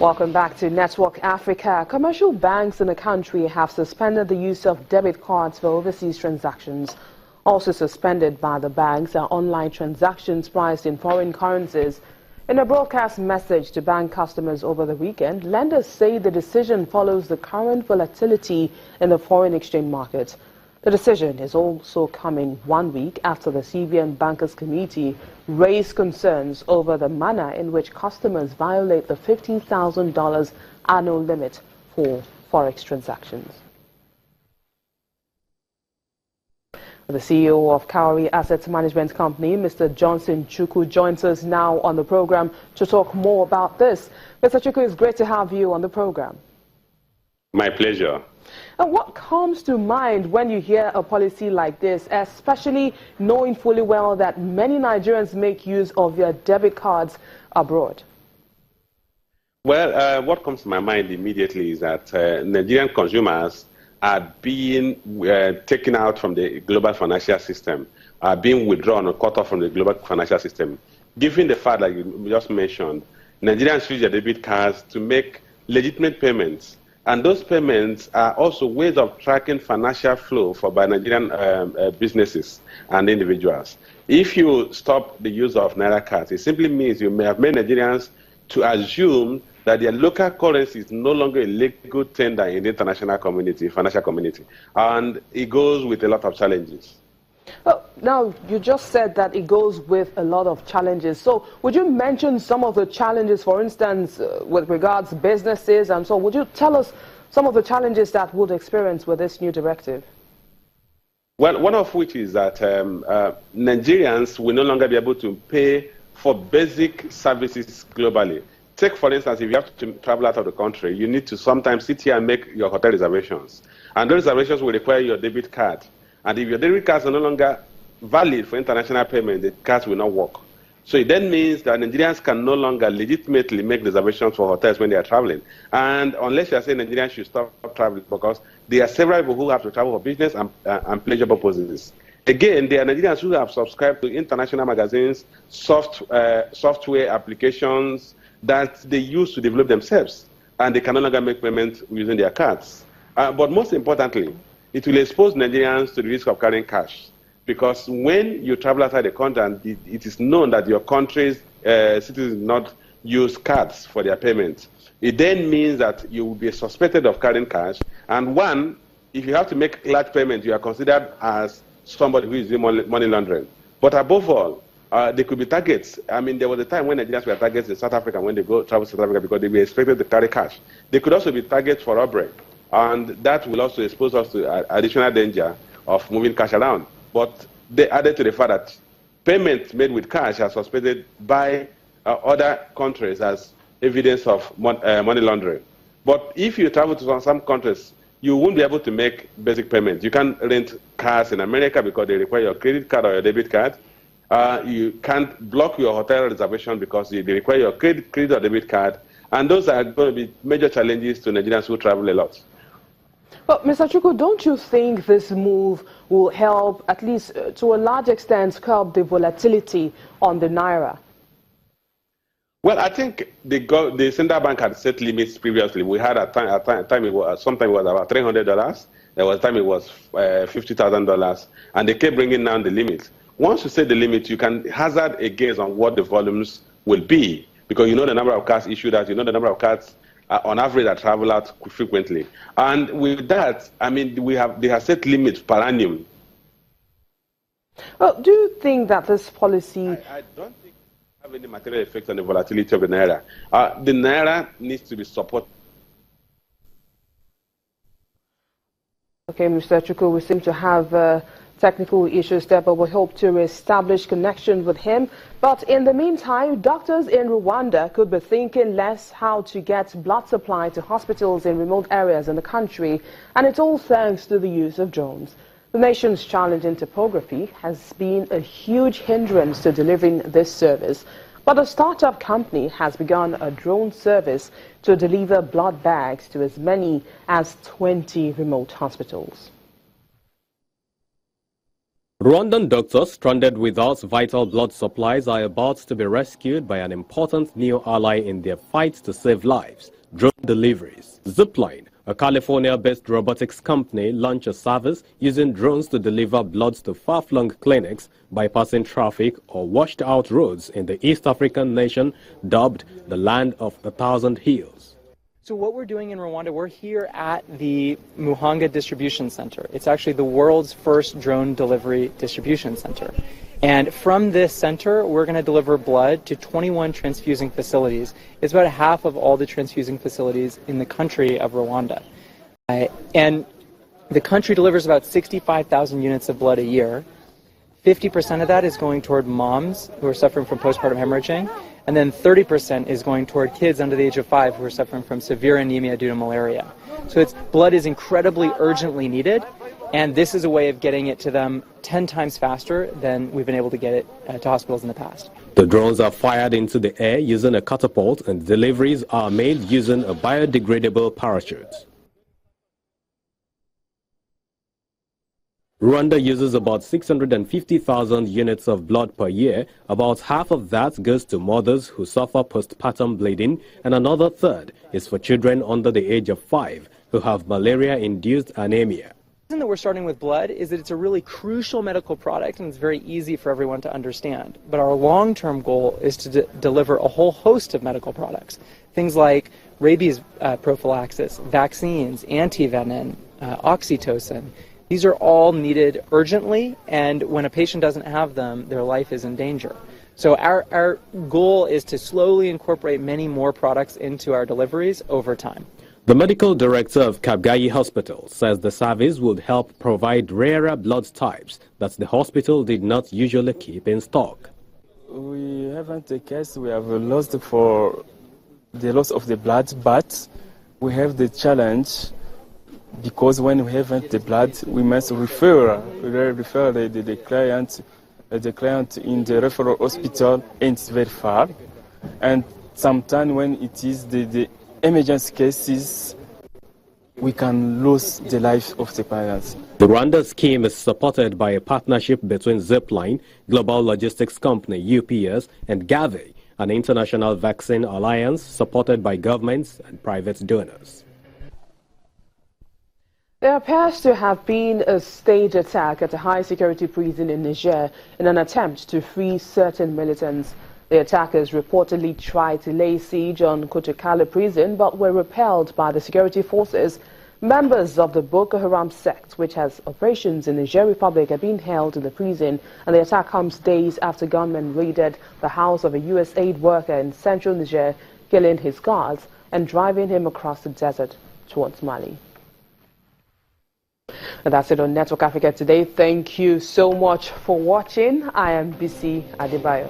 Welcome back to Network Africa. Commercial banks in the country have suspended the use of debit cards for overseas transactions. Also suspended by the banks are online transactions priced in foreign currencies. In a broadcast message to bank customers over the weekend, lenders say the decision follows the current volatility in the foreign exchange market. The decision is also coming 1 week after the CBN Bankers Committee raised concerns over the manner in which customers violate the $50,000 annual limit for forex transactions. The CEO of Cowrie Asset Management Company, Mr. Johnson Chukwu, joins us now on the program to talk more about this. Mr. Chukwu, it's great to have you on the program. My pleasure. And what comes to mind when you hear a policy like this, especially knowing fully well that many Nigerians make use of their debit cards abroad? Well, what comes to my mind immediately is that Nigerian consumers are being taken out from the global financial system, are being withdrawn or cut off from the global financial system. Given the fact that you just mentioned, Nigerians use their debit cards to make legitimate payments. And those payments are also ways of tracking financial flow by Nigerian businesses and individuals. If you stop the use of Naira cards, it simply means you may have made Nigerians to assume that their local currency is no longer a legal tender in the international community, financial community. And it goes with a lot of challenges. Well, now, you just said that it goes with a lot of challenges. So would you mention some of the challenges, for instance, with regards to businesses? And so would you tell us some of the challenges that would experience with this new directive? Well, one of which is that Nigerians will no longer be able to pay for basic services globally. Take, for instance, if you have to travel out of the country, you need to sometimes sit here and make your hotel reservations. And those reservations will require your debit card. And if your debit cards are no longer valid for international payment, the cards will not work. So it then means that Nigerians can no longer legitimately make reservations for hotels when they are traveling. And unless you are saying Nigerians should stop traveling, because there are several people who have to travel for business and pleasure purposes. Again, there are Nigerians who have subscribed to international magazines, software applications that they use to develop themselves, and they can no longer make payments using their cards. But most importantly, it will expose Nigerians to the risk of carrying cash, because when you travel outside the country and it is known that your country's citizens do not use cards for their payments, it then means that you will be suspected of carrying cash. And one, if you have to make large payments, you are considered as somebody who is doing money laundering. But above all, they could be targets. I mean, there was a time when Nigerians were targets in South Africa when they travel to South Africa because they were expected to carry cash. They could also be targets for robbery. And that will also expose us to additional danger of moving cash around. But they added to the fact that payments made with cash are suspected by other countries as evidence of money laundering. But if you travel to some countries, you won't be able to make basic payments. You can't rent cars in America because they require your credit card or your debit card. You can't block your hotel reservation because they require your credit or debit card. And those are going to be major challenges to Nigerians who travel a lot. But Mr. Chukwu, don't you think this move will help, at least to a large extent, curb the volatility on the Naira? Well, I think the central bank had set limits previously. We had sometime it was about $300. There was a time it was $50,000, and they kept bringing down the limits. Once you set the limit, you can hazard a guess on what the volumes will be, because you know the number of cards issued out, you know the number of cards on average that travel out frequently. And with that, I mean, they have set limits per annum. Well, do you think that this policy... I don't think it have any material effect on the volatility of the Naira. The Naira needs to be supported. Okay, Mr. Chukwu, we seem to have technical issues there, but we hope to establish connection with him. But in the meantime, doctors in Rwanda could be thinking less how to get blood supply to hospitals in remote areas in the country, and it's all thanks to the use of drones. The nation's challenge in topography has been a huge hindrance to delivering this service. But a startup company has begun a drone service to deliver blood bags to as many as 20 remote hospitals. Rwandan doctors stranded without vital blood supplies are about to be rescued by an important new ally in their fight to save lives: drone deliveries. Zipline, a California-based robotics company, launched a service using drones to deliver blood to far-flung clinics, bypassing traffic or washed-out roads in the East African nation dubbed the Land of a Thousand Hills. So what we're doing in Rwanda, we're here at the Muhanga Distribution Center. It's actually the world's first drone delivery distribution center. And from this center, we're going to deliver blood to 21 transfusing facilities. It's about half of all the transfusing facilities in the country of Rwanda. And the country delivers about 65,000 units of blood a year. 50% of that is going toward moms who are suffering from postpartum hemorrhaging, and then 30% is going toward kids under the age of 5 who are suffering from severe anemia due to malaria. So blood is incredibly urgently needed, and this is a way of getting it to them 10 times faster than we've been able to get it to hospitals in the past. The drones are fired into the air using a catapult, and deliveries are made using a biodegradable parachute. Rwanda uses about 650,000 units of blood per year. About half of that goes to mothers who suffer postpartum bleeding, and another third is for children under the age of 5 who have malaria-induced anemia. The reason that we're starting with blood is that it's a really crucial medical product and it's very easy for everyone to understand. But our long-term goal is to deliver a whole host of medical products. Things like rabies prophylaxis, vaccines, antivenin, oxytocin. These are all needed urgently, and when a patient doesn't have them, their life is in danger. So our goal is to slowly incorporate many more products into our deliveries over time. The medical director of Kabgayi Hospital says the service would help provide rarer blood types that the hospital did not usually keep in stock. We haven't a case we have lost for the loss of the blood, but we have the challenge because when we haven't the blood, we must refer the client in the referral hospital, and it's very far. And sometimes when it is the emergency cases, we can lose the life of the clients. The Rwanda scheme is supported by a partnership between Zipline, global logistics company UPS, and Gavi, an international vaccine alliance supported by governments and private donors. There appears to have been a staged attack at a high-security prison in Niger in an attempt to free certain militants. The attackers reportedly tried to lay siege on Kochekale prison but were repelled by the security forces. Members of the Boko Haram sect, which has operations in the Niger Republic, are being held in the prison, and the attack comes days after gunmen raided the house of a U.S. aid worker in central Niger, killing his guards and driving him across the desert towards Mali. And that's it on Network Africa today. Thank you so much for watching. I am Bisi Adebayo.